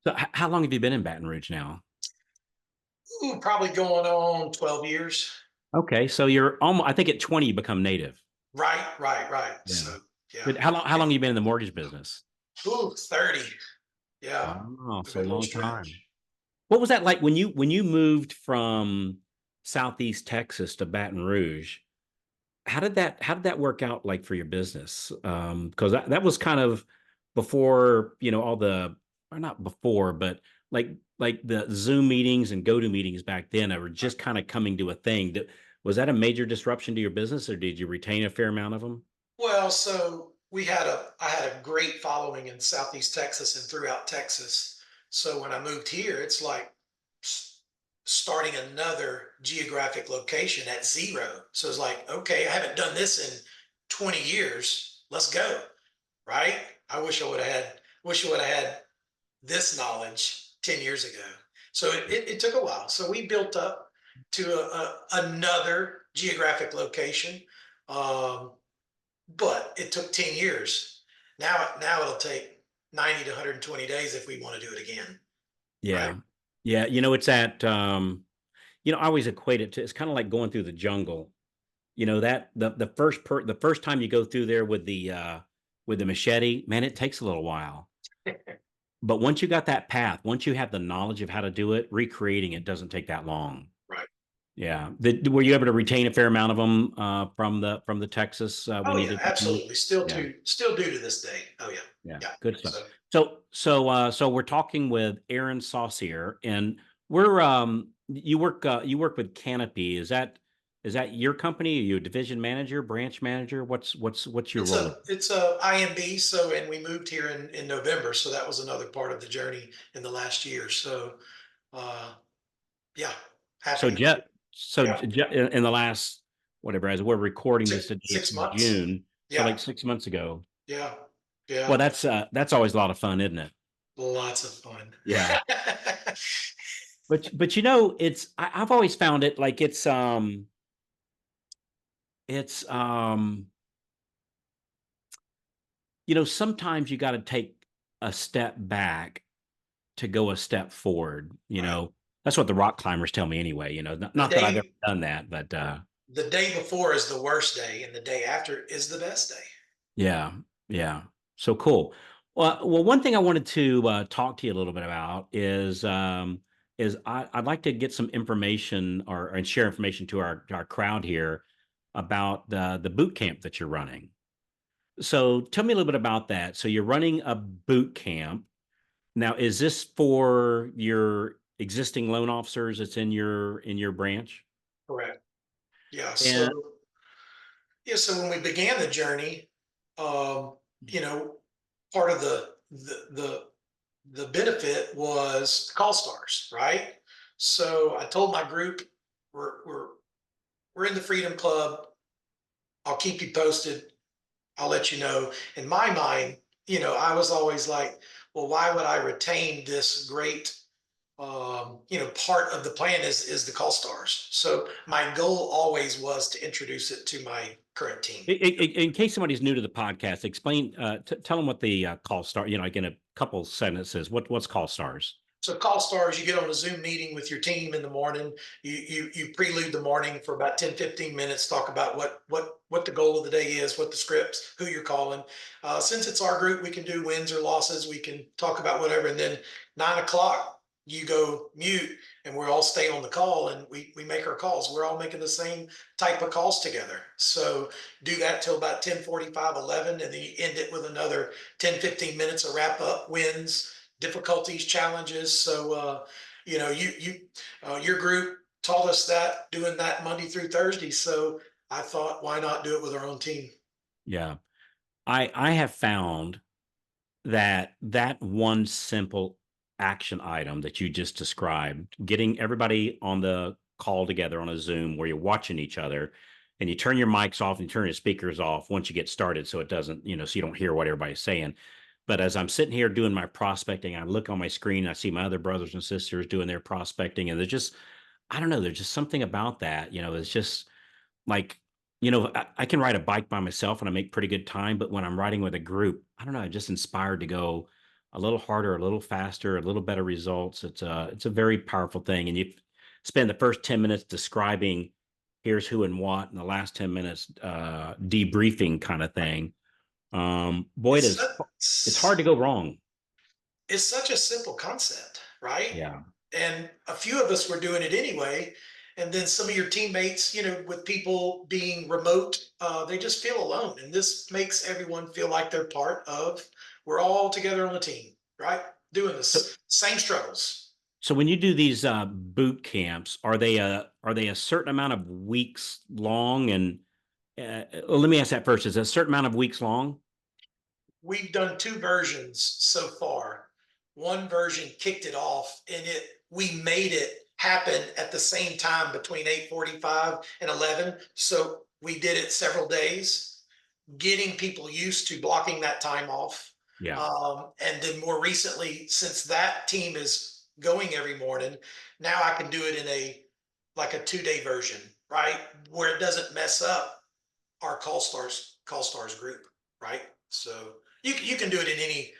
So how long have you been in Baton Rouge now? Ooh, probably going on 12 years. Okay, so you're almost, I think at 20 you become native. Right, right, right. Yeah. So yeah. But how long have you been in the mortgage business? Ooh, 30. Yeah. Wow, A so a good little long time. stretch. What was that like when you moved from Southeast Texas to Baton Rouge? How did that work out like for your business? Because that was kind of before, all the, or not before, but like the Zoom meetings and GoTo meetings back then that were just kind of coming to a thing. Was that a major disruption to your business, or did you retain a fair amount of them? Well, so I had a great following in Southeast Texas and throughout Texas. So when I moved here, it's like s- starting another geographic location at zero. So it's like, okay, I haven't done this in 20 years. Let's go. Right? Wish I would have had this knowledge 10 years ago. So it took a while. So we built up to another geographic location. Um, but it took 10 years. Now it'll take 90 to 120 days if we want to do it again. Right. Yeah. Yeah. It's I always equate it to, it's kind of like going through the jungle. That the first time you go through there with the machete, man, it takes a little while. But once you got that path, once you have the knowledge of how to do it, recreating it doesn't take that long. Right. Yeah. Were you able to retain a fair amount of them from the Texas when Oh you yeah, did that move? absolutely. Yeah. Still do to this day. Oh yeah. Yeah. Yeah. Good stuff. So So we're talking with Erron Saucier, and you work with Canopy. Is that your company? Are you a division manager, branch manager? What's your role? it's a IMB. So and we moved here in November. So that was another part of the journey in the last year. So uh yeah, So happy. Jet, Yeah. in the last, whatever, as we're recording this today, it's 6 months. June. So Yeah. like 6 months ago. Yeah. Well, Yeah. that's always a lot of fun, isn't it? Lots of fun. Yeah. But I've always found it like it's sometimes you got to take a step back to go a step forward. Right. That's what the rock climbers tell me anyway. Not, The not that I've ever day done that, but the day before is the worst day, and the day after is the best day. yeah, yeah. So cool. Well, one thing I wanted to talk to you a little bit about is I'd like to get some information or and share information to our crowd here about the boot camp that you're running. So tell me a little bit about that. So you're running a boot camp. Now, is this for your existing loan officers that's in your branch? Correct. Yeah. And So when we began the journey, um, you know, part of the benefit was call stars, right? So I told my group, we're we're we're in the Freedom Club. I'll keep you posted. I'll let you know. In my mind, I was always like, well, why would I retain this great part of the plan is the call stars. So my goal always was to introduce it to my current team. in case somebody's new to the podcast, explain, tell them what the call star, like in a couple sentences, what's call stars? So call stars, you get on a Zoom meeting with your team in the morning. You prelude the morning for about 10, 15 minutes, talk about what the goal of the day is, what the scripts, who you're calling. Since it's our group, we can do wins or losses. We can talk about whatever. And then 9 o'clock, you go mute and we all stay on the call and we make our calls. We're all making the same type of calls together. So do that till about 10:45, 11, and then you end it with another 10, 15 minutes of wrap up wins, difficulties, challenges. So, your group taught us that doing that Monday through Thursday. So I thought, why not do it with our own team? Yeah. I have found that one simple action item that you just described, getting everybody on the call together on a Zoom where you're watching each other and you turn your mics off and turn your speakers off once you get started so it doesn't, so you don't hear what everybody's saying. But as I'm sitting here doing my prospecting, I look on my screen, and I see my other brothers and sisters doing their prospecting, and there's just, I don't know, there's just something about that, it's just like, I can ride a bike by myself and I make pretty good time, but when I'm riding with a group, I don't know, I'm just inspired to go a little harder, a little faster, a little better results. It's a very powerful thing. And you spend the first 10 minutes describing here's who and what, and the last 10 minutes debriefing kind of thing. Boy, It's it's hard to such, go wrong. it's such a simple concept, right? Yeah. And a few of us were doing it anyway. And then some of your teammates, with people being remote, they just feel alone. And this makes everyone feel like they're part of, we're all together on a team, right? Doing So this same struggles. so when you do these boot camps, are they a certain amount of weeks long? And well, let me ask that first: is it a certain amount of weeks long? We've done two versions so far. One version kicked it off, and we made it happen at the same time between 8:45 and 11. So we did it several days, getting people used to blocking that time off. Yeah. And then more recently, since that team is going every morning, now I can do it in a 2-day version, right? Where it doesn't mess up our call stars group, right? So you can do it in any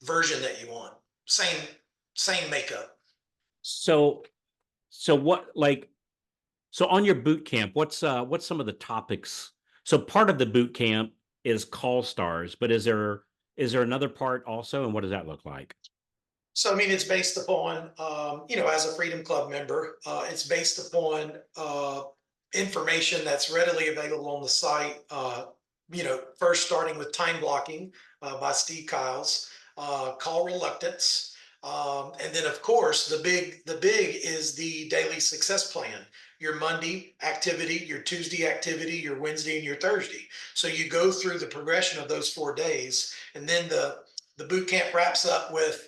version that you want. Same makeup. So so what like so on your boot camp, what's some of the topics? So part of the boot camp is call stars, but is there another part also, and what does that look like? So I mean, it's based upon as a Freedom Club member, it's based upon information that's readily available on the site. First starting with time blocking by Steve Kiles, call reluctance, and then of course the big is the daily success plan. Your Monday activity, your Tuesday activity, your Wednesday, and your Thursday. So you go through the progression of those 4 days, and then the boot camp wraps up with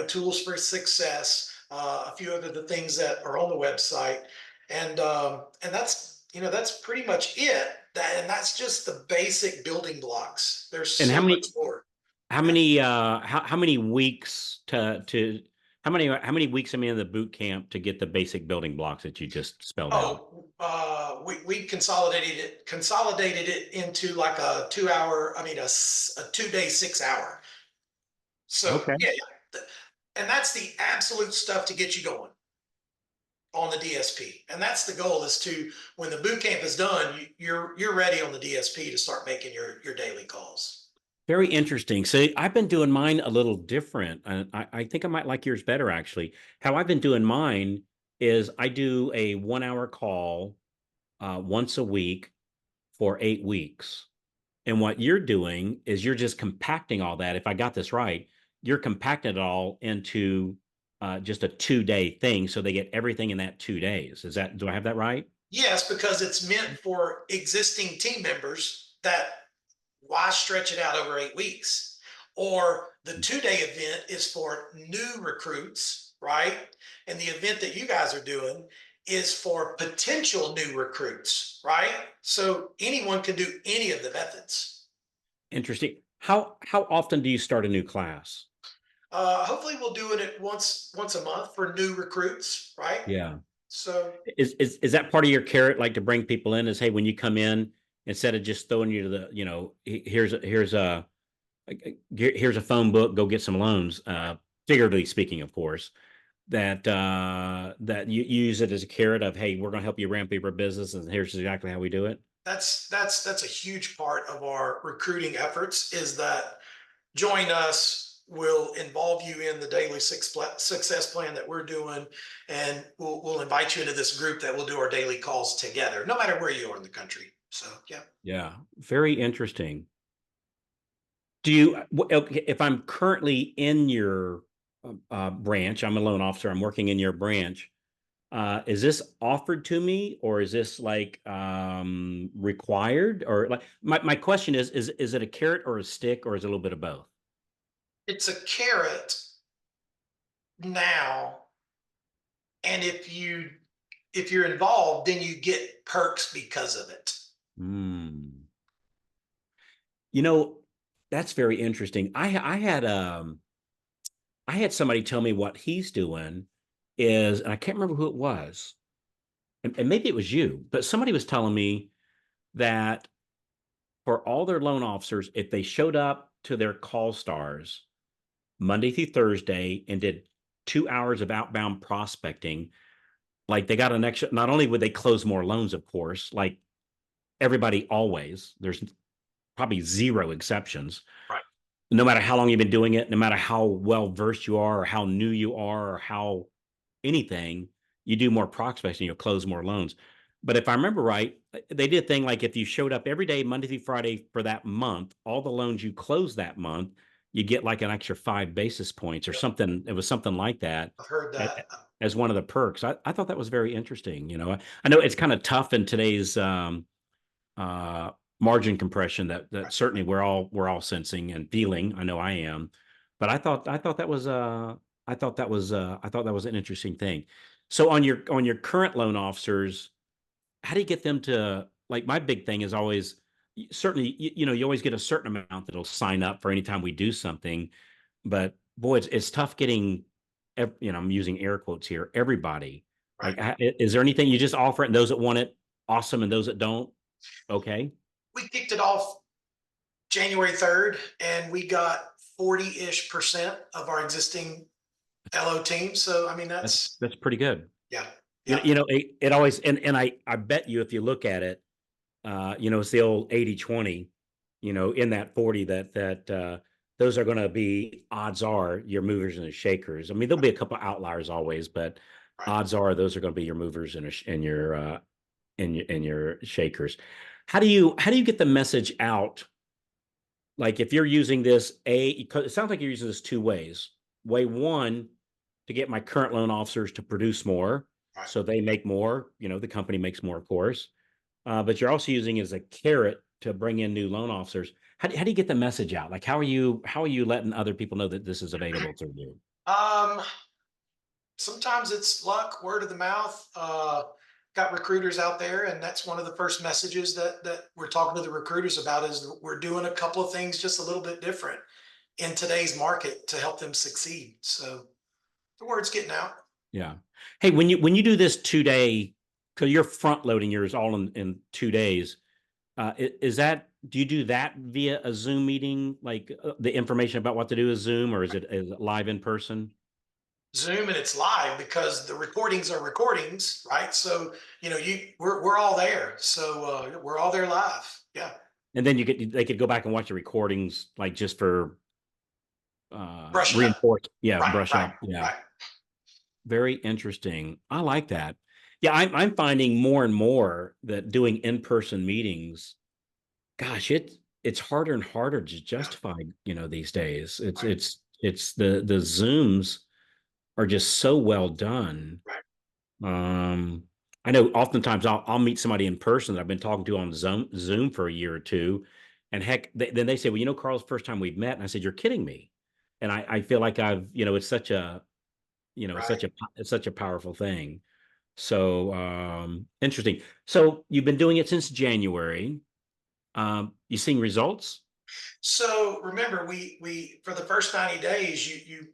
tools for success, a few of the things that are on the website, and that's pretty much it. And that's just the basic building blocks. There's And so much more. Yeah. how many weeks to how many weeks am I in the boot camp to get the basic building blocks that you just spelled out? We consolidated it into like a 2 hour. I mean, a 2-day 6 hour. So Okay. yeah, yeah. And that's the absolute stuff to get you going on the DSP. And that's the goal, is to, when the boot camp is done, you're ready on the DSP to start making your daily calls. Very interesting. So I've been doing mine a little different. And I think I might like yours better, actually. How I've been doing mine is I do a 1 hour call once a week for 8 weeks. And what you're doing is you're just compacting all that. If I got this right, you're compacting it all into just a 2 day thing. So they get everything in that 2 days. Do I have that right? Yes, because it's meant for existing team members. That Why stretch it out over 8 weeks? Or the 2-day event is for new recruits, right? And the event that you guys are doing is for potential new recruits, right? So anyone can do any of the methods. Interesting. How often do you start a new class? Hopefully, we'll do it once a month for new recruits, right? Yeah. So Is that part of your carrot, like to bring people in? Is, hey, when you come in, instead of just throwing you to the, here's a phone book, go get some loans, figuratively speaking, of course, that you use it as a carrot of, hey, we're going to help you ramp up your business, and here's exactly how we do it. that's a huge part of our recruiting efforts, is that join us will involve you in the daily success plan that we're doing, and we'll invite you into this group that will do our daily calls together, no matter where you are in the country. So yeah. Yeah, very interesting. Do you, okay, if I'm currently in your branch, I'm a loan officer, I'm working in your branch. Is this offered to me, or is this like required? Or like my question is it a carrot or a stick, or is it a little bit of both? It's a carrot now, and if you're involved, then you get perks because of it. Hmm. You know, that's very interesting. I had somebody tell me what he's doing is, and I can't remember who it was, and maybe it was you, but somebody was telling me that for all their loan officers, if they showed up to their call stars, Monday through Thursday and did 2 hours of outbound prospecting, like they got an extra, not only would they close more loans, of course, like everybody always, there's probably zero exceptions, Right. no matter how long you've been doing it, no matter how well versed you are or how new you are or how anything, you do more prospecting, you'll close more loans. But if I remember right, they did a thing like if you showed up every day, Monday through Friday for that month, all the loans you closed that month, you get like an extra 5 basis points or Yep. something. It was something like that I've heard that. as one of the perks. I thought that was very interesting. I know it's kind of tough in today's uh, margin compression that Right. certainly we're all sensing and feeling. I know I am, but I thought that was I thought that was an interesting thing. So on your current loan officers, how do you get them to, like, my big thing is always, certainly you always get a certain amount that'll sign up for anytime we do something, but boy, it's tough getting, I'm using air quotes here, everybody. Right. Like, is there anything you just offer it, and those that want it, awesome, and those that don't, okay? We kicked it off January 3rd, and we got 40-ish% of our existing LO team. So, I mean, That's pretty good. yeah, You yeah, know, you know, it always, and I bet you if you look at it, it's the old 80/20, in that 40, that those are going to be, odds are, your movers and the shakers. I mean, there'll be a couple outliers always, but right. odds are those are going to be your movers and your shakers. How do you get the message out? Like, if you're using this, because it sounds like you're using this two ways. Way one, to get my current loan officers to produce more, Right. so they make more, the company makes more, of course. But you're also using it as a carrot to bring in new loan officers. How do you get the message out? Like, how are you letting other people know that this is available through you? Um, Sometimes it's luck, word of the mouth. Got recruiters out there, and that's one of the first messages that we're talking to the recruiters about is we're doing a couple of things just a little bit different in today's market to help them succeed. So the word's getting out. Yeah. Hey, when you do this 2 day, because you're front loading yours all in 2 days, is that, do you do that via a Zoom meeting? Like, the information about what to do is Zoom, or is it live in person? Zoom and it's live because the recordings are recordings, right? So we're all there. So we're all there live. Yeah, And then they could go back and watch the recordings, like, just for brushing up. reinforce, yeah, Right, brush right, up, yeah. right. Very interesting. I like that. Yeah, I'm finding more and more that doing in-person meetings, gosh, it's harder and harder to Yeah, justify, these days. It's right, it's it's the Zooms are just so well done. right. Um, I know oftentimes I'll meet somebody in person that I've been talking to on Zoom for a year or two, and heck, then they say, "Well, Carl, it's the first time we've met," and I said, "You're kidding me," and I feel like it's such a, it's Right. such a powerful thing. So, interesting. So you've been doing it since January. You seeing results? So remember, we for the first 90 days,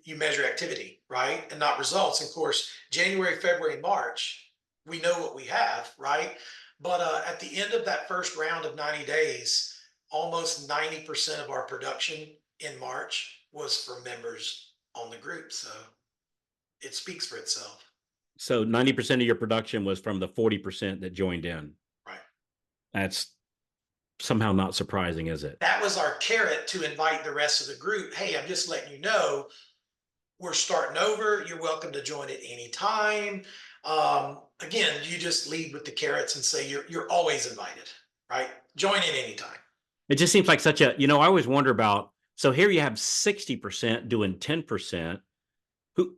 you measure activity, right, and not results. Of course, January, February, March, we know what we have, right? But at the end of that first round of 90 days, almost 90% of our production in March was from members on the group. So it speaks for itself, So 90% of your production was from the 40% that joined in. right? That's somehow not surprising, is it? That was our carrot to invite the rest of the group. Hey, I'm just letting you know we're starting over. You're welcome to join at any time. Again, you just lead with the carrots and say you're always invited, right? Join in anytime. It just seems like such a, I always wonder about, so here you have 60% doing 10%. Who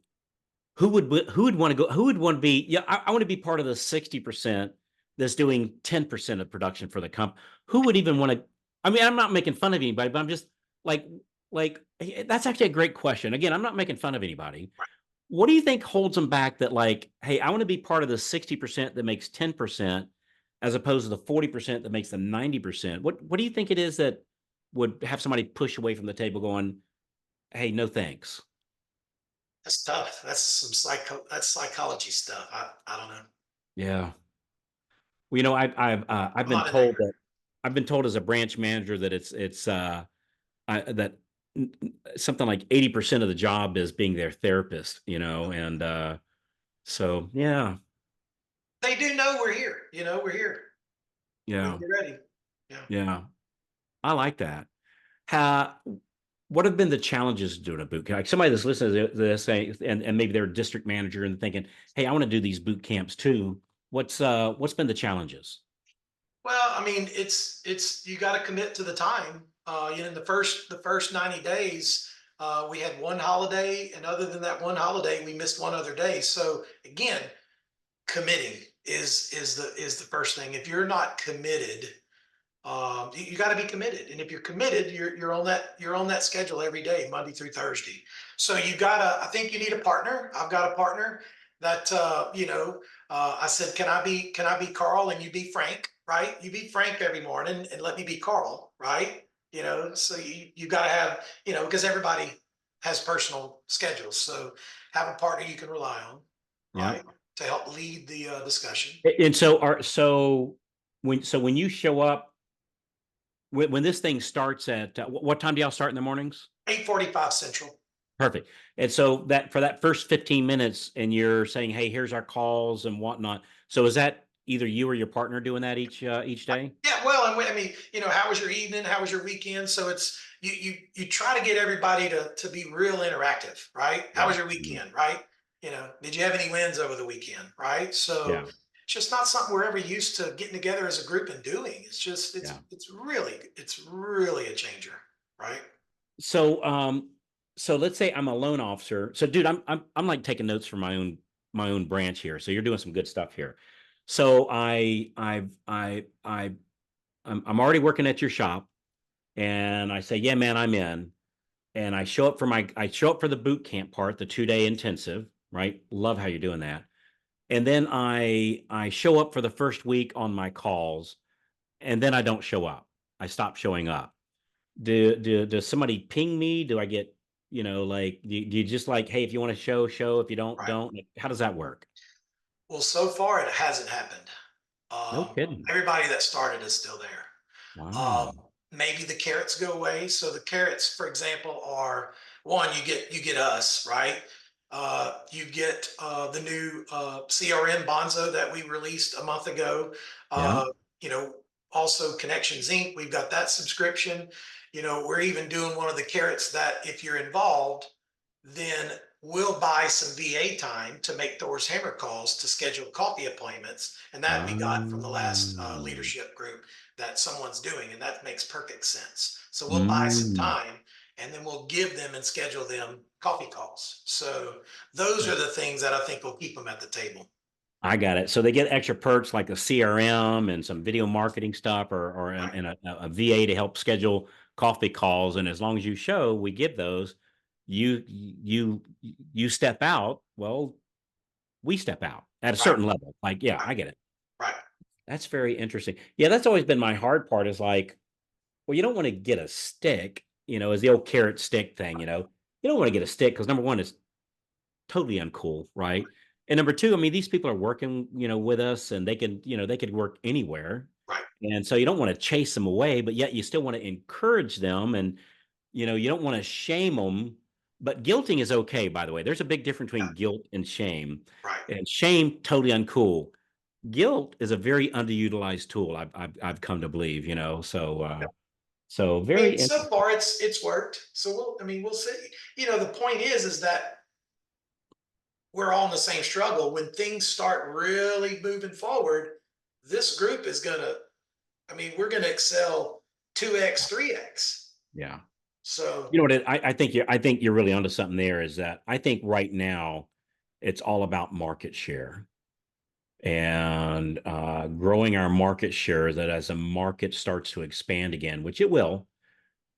who would want to go, who would want to be, yeah, I want to be part of the 60% that's doing 10% of production for the company. Who would even want to, I mean, I'm not making fun of anybody, but I'm just like, that's actually a great question. Again, I'm not making fun of anybody. What do you think holds them back, that, like, hey, I want to be part of the 60% that makes 10% as opposed to the 40% that makes the 90%? What do you think it is that would have somebody push away from the table going, hey, no thanks? That's tough. That's some that's psychology stuff. I don't know. Yeah. Well, I've I'm been not in that told group. that, as a branch manager, that it's that something like 80% of the job is being their therapist, and so yeah, They do know we're here. We're here. We're yeah, ready. Yeah. yeah. I like that. How, what have been the challenges doing a boot camp? Like somebody that's listening to this saying, and maybe they're a district manager and thinking, "Hey, I want to do these boot camps too." What's been the challenges? Well, I mean, it's you got to commit to the time. In the first 90 days, we had one holiday, and other than that one holiday, we missed one other day. So again, committing is the first thing. If you're not committed, you got to be committed, and if you're committed, you're on that schedule every day, Monday through Thursday. So you gotta. I think you need a partner. I've got a partner that I said, can I be Carl and you be Frank, right? You be Frank every morning and let me be Carl, right? So you got to have, because everybody has personal schedules. So have a partner you can rely on, Yeah. right, to help lead the discussion. And so when you show up, when this thing starts at what time do y'all start in the mornings? 8:45 Central. Perfect. And so that for that first 15 minutes, and you're saying, "Hey, here's our calls and whatnot." So is that either you or your partner doing that each day? Yeah, well, and I mean, how was your evening? How was your weekend? So it's you try to get everybody to be real interactive, right? How Yeah. was your weekend, right? Did you have any wins over the weekend, right? So Yeah. it's just not something we're ever used to getting together as a group and doing. It's just Yeah. it's really a changer, right? So so let's say I'm a loan officer. So dude, I'm like taking notes for my own branch here. So you're doing some good stuff here. So I'm already working at your shop, and I say, "Yeah, man, I'm in." And I show up for the boot camp part, the 2 day intensive, right? Love how you're doing that. And then I show up for the first week on my calls, and then I don't show up. I stop showing up. Does somebody ping me? Do I get, like, do you just like, hey, if you want to show, if you don't, Right. don't? Like, how does that work? Well, so far it hasn't happened. No kidding. Everybody that started is still there. Wow. Um, Maybe the carrots go away. So the carrots, for example, are one, you get us, right? You get the new CRM Bonzo that we released a month ago. Yeah. Uh, you know, Also Connections Inc. We've got that subscription. We're even doing one of the carrots that if you're involved, then we'll buy some VA time to make Thor's hammer calls to schedule coffee appointments. And that we got from the last Um, leadership group that someone's doing. And that makes perfect sense. So we'll buy some mm. time and then we'll give them and schedule them coffee calls. So those are the things that I think will keep them at the table. I got it. So they get extra perks like a CRM and some video marketing stuff, or Right. and a VA to help schedule coffee calls. And as long as you show, we give those. You step out. Well, we step out at a Right. certain level. Like, yeah, Right. I get it. Right. That's very interesting. Yeah, that's always been my hard part. Is like, well, you don't want to get a stick. As the old carrot stick thing. You don't want to get a stick because number one, is totally uncool, right? And number two, I mean, these people are working, with us, and they could work anywhere. Right. And so you don't want to chase them away, but yet you still want to encourage them, and you don't want to shame them. But guilting is okay, by the way. There's a big difference Yeah. between guilt and shame. Right. And shame, totally uncool. Guilt is a very underutilized tool. I've come to believe, so I mean, very so interesting. far it's worked. So we'll see. The point is that we're all in the same struggle. When things start really moving forward, this group is gonna, I mean, we're gonna excel 2x, 3x. Yeah. You So know what? I think you're really onto something there. Is that I think right now it's all about market share and growing our market share. That as a market starts to expand again, which it will,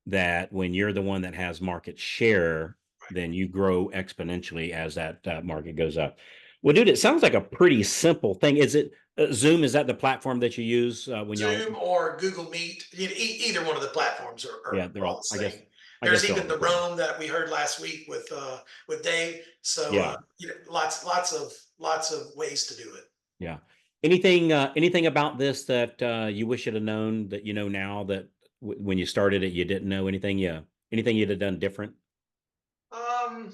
that when you're the one that has market share, then you grow exponentially as that market goes up. Well, dude, it sounds like a pretty simple thing. Is it Zoom? Is that the platform that you use when y'all? Zoom or Google Meet, either one of the platforms are, Yeah, are, they're are all all. the I guess. same. I guess There's they're even all the the same. Roam that we heard last week with Dave. So Yeah. lots of ways to do it. Yeah. Anything about this that you wish you'd have known that you know now that when you started it you didn't know anything? Yeah. Anything you'd have done different? Um,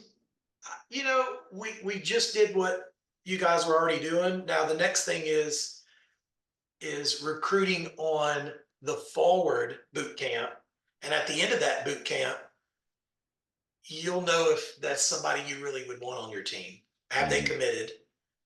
we just did what you guys were already doing. Now the next thing is recruiting on the forward boot camp, and at the end of that boot camp, you'll know if that's somebody you really would want on your team. Have they Mhm. committed,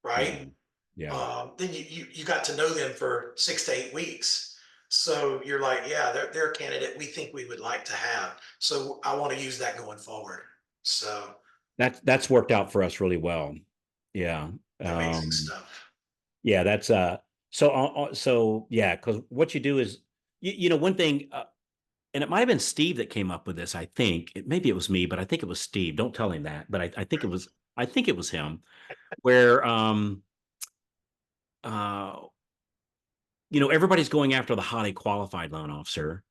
right? Mhm. Yeah. Then you got to know them for 6 to 8 weeks. So you're like, yeah, they're a candidate we think we would like to have. So I want to use that going forward. So That's worked out for us really well. Yeah. amazing stuff. Yeah, that's so yeah, because what you do is one thing, and it might have been Steve that came up with this. I think maybe it was me, but I think it was Steve. Don't tell him that, but I think it was him. Where uh everybody's going after the highly qualified loan officer,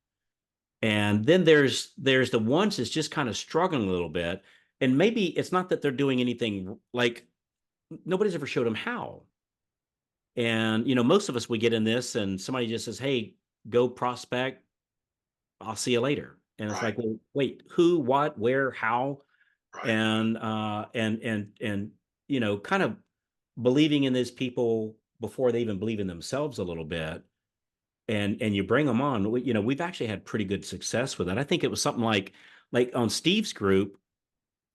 and then there's the ones that's just kind of struggling a little bit, and maybe it's not that they're doing anything like nobody's ever showed them how. And most of us we get in this, and somebody just says, "Hey, go prospect. I'll see you later." And it's Right, like, well, wait, who, what, where, how, right. and kind of believing in these people before they even believe in themselves a little bit, and you bring them on. We've actually had pretty good success with it. I think it was something like on Steve's group,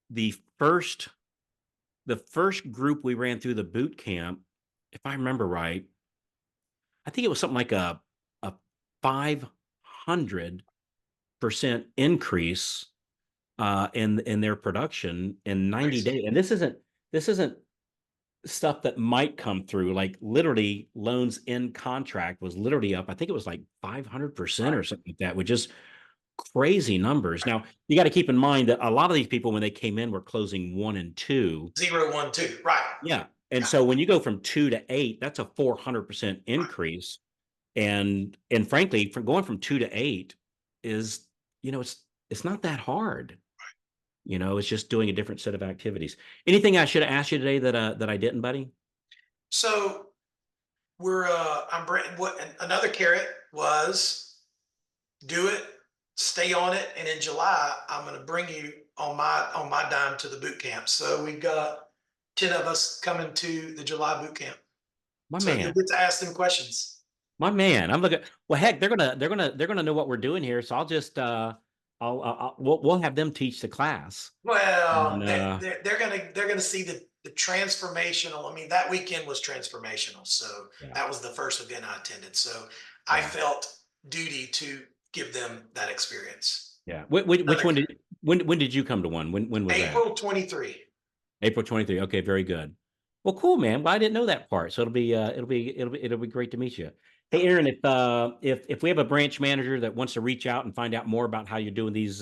the first the first group we ran through the boot camp, if I remember right, I think it was something like a 500% increase in their production in 90 Crazy. days. And this isn't stuff that might come through. Like literally, loans in contract was literally up. I think it was like 500% Right, or something like that, which is crazy numbers. right. Now you got to keep in mind that a lot of these people, when they came in, were closing one and two. 0, 1, 2. Right. Yeah. And Yeah. so when you go from 2 to 8, that's a 400% Right. increase. And frankly, from going from 2 to 8 is, it's not that hard. It's just doing a different set of activities. Anything I should have asked you today that I didn't, buddy? So I'm bringing what another carrot was do it, stay on it, and in July I'm going to bring you on my dime to the boot camp. So we've got 10 of us coming to the July boot camp. My So you'll man. get to ask them questions. My man. I'm looking. Well, heck, they're gonna know what we're doing here. So we'll have them teach the class. Well, And they're gonna see the transformational. I mean, that weekend was transformational. So yeah, that was the first event I attended. So I yeah, felt duty to give them that experience. yeah. Which Another one did when did you come to one? When was that? April 23. April 23. Okay, very good. Well, cool, man. Well, I didn't know that part, so it'll be great to meet you. Hey, Yep. Aaron, if we have a branch manager that wants to reach out and find out more about how you're doing these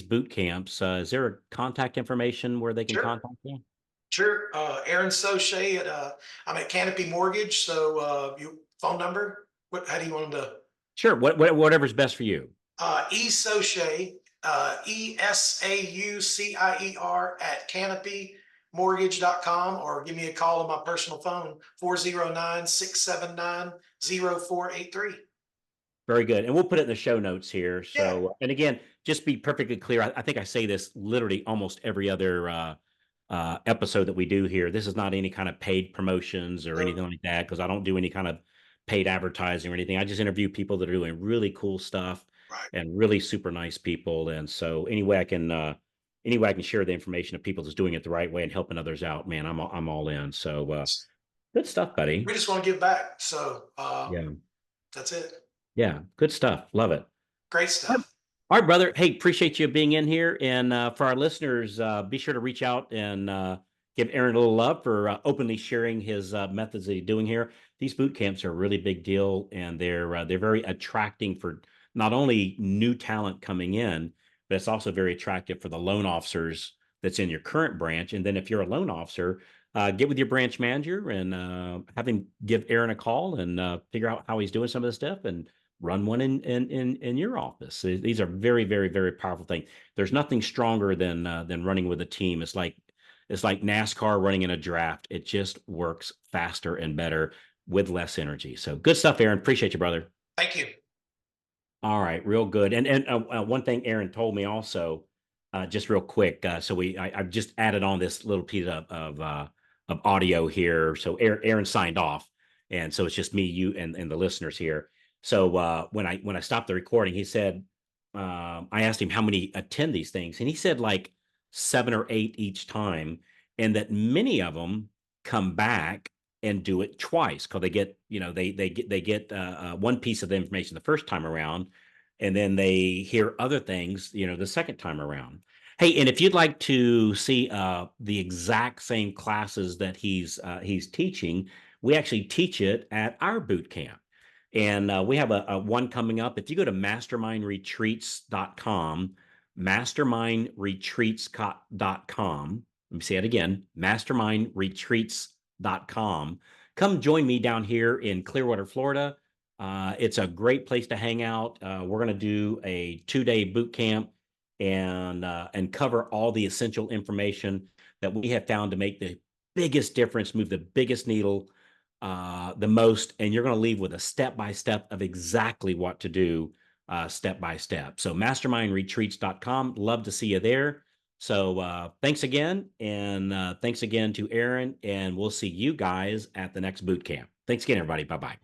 boot camps, is there a contact information where they can Sure. contact you? Sure. Erron Saucier I'm at Canopy Mortgage. So you phone number. How do you want them to? Sure. Whatever's best for you. E Saucier, ESAUCIER at canopymortgage.com, or give me a call on my personal phone 409-679-0483. Very good. And we'll put it in the show notes here. Yeah. So, and again, just be perfectly clear. I think I say this literally almost every other episode that we do here. This is not any kind of paid promotions or So, anything like that because I don't do any kind of paid advertising or anything. I just interview people that are doing really cool stuff right. and really super nice people. And so, any way I can share the information of people that's doing it the right way and helping others out, man, I'm all in. So, good stuff, buddy. We just want to give back. So Yeah, that's it. yeah, good stuff. Love it. Great All stuff. right, brother. Hey, appreciate you being in here. And for our listeners, be sure to reach out and give Aaron a little love for openly sharing his methods that he's doing here. These boot camps are a really big deal, and they're very attracting for not only new talent coming in, but it's also very attractive for the loan officers that's in your current branch. And then if you're a loan officer, get with your branch manager and have him give Aaron a call and figure out how he's doing some of this stuff and run one in your office. These are very, very, very powerful things. There's nothing stronger than running with a team. It's like NASCAR running in a draft. It just works faster and better with less energy. So good stuff, Aaron. Appreciate you, brother. Thank you. All right, real good. And one thing Aaron told me also, just real quick. I've just added on this little piece of audio here. So Aaron signed off, and so it's just me, you, and the listeners here. So when I stopped the recording, he said, I asked him how many attend these things, and he said like 7 or 8 each time, and that many of them come back and do it twice because they get, they get one piece of the information the first time around, and then they hear other things, the second time around. Hey, and if you'd like to see the exact same classes that he's teaching, we actually teach it at our boot camp. And we have a one coming up. If you go to mastermindretreats.com, mastermindretreats.com, let me say it again, mastermindretreats.com. Come join me down here in Clearwater, Florida. It's a great place to hang out. We're going to do a 2-day boot camp and cover all the essential information that we have found to make the biggest difference, move the biggest needle, the most, and you're going to leave with a step by step of exactly what to do, step by step. So mastermindretreats.com. Love to see you there. So thanks again, and thanks again to Aaron, and we'll see you guys at the next boot camp. Thanks again, everybody. Bye bye.